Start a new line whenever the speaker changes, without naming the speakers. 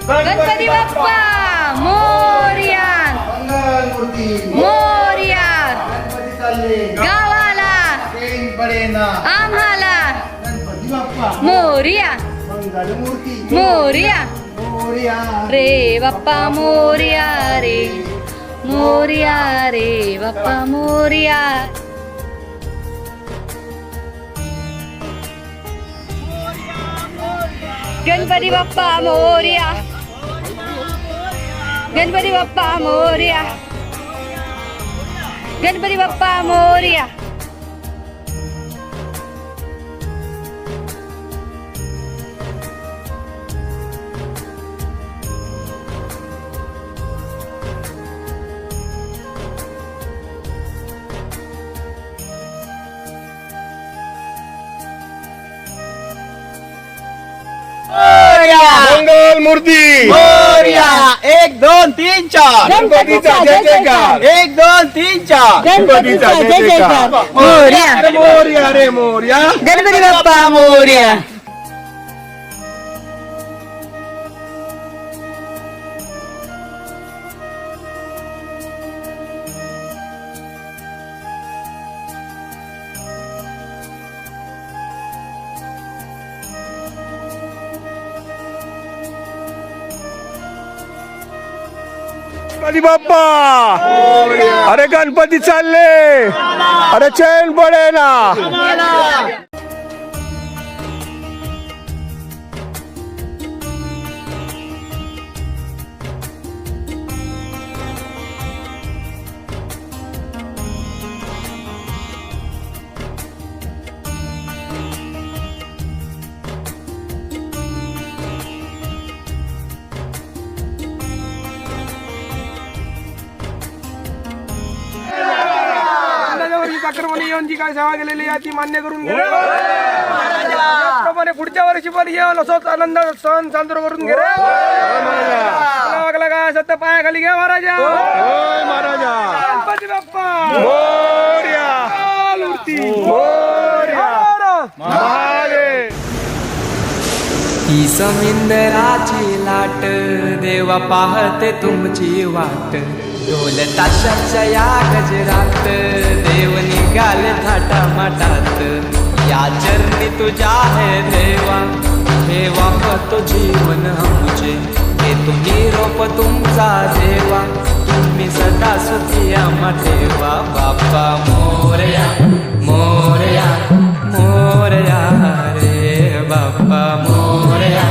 गणपती बाप्पा मोरया, मोरया, गावाला आम्हाला मोरया, मोरया रे बाप्पा मोरया रे, मोरया रे बाप्पा मोरया. गणपती बाप्पा मोरया, गणपती बाप्पा मोरया, गणपती बाप्पा मोरया.
मंगल मूर्ती
मोरया. 1 2 3 4
गणपतीचा जय जयकार.
1 2 3 4
गणपतीचा जय जयकार.
मोरया,
मोरया रे मोरया.
गणपती बाप्पा मोरया.
गणपती बाप्पा. अरे गणपती चालले, अरे चैन पडे ना.
आक्रमणी येऊन जी काय सेवा केलेली आहे ती मान्य करून घे. त्याप्रमाणे पुढच्या वर्षी पण येऊन असंच आनंद सण साजरा करून घे. काय सत्य पायाखाली घ्या महाराजा.
महाराजा
गणपती बाप्पा
मोरया,
मूर्ती
मोरया.
ही समिंदराची लाट देवा पाहते तुमची वाट. ढोल ताशाच्या या गजरात देव निघाले थाटामाटात. या चरणी तुझ्या है देवा, ठेवा तो जीवन आमचे. हे तुम्ही रोप तुमचा देवा, तुम्ही सदा सुखी आम्हा ठेवा. बाप्पा मोरया, मोरया, मोरया रे बाप्पा मोरया.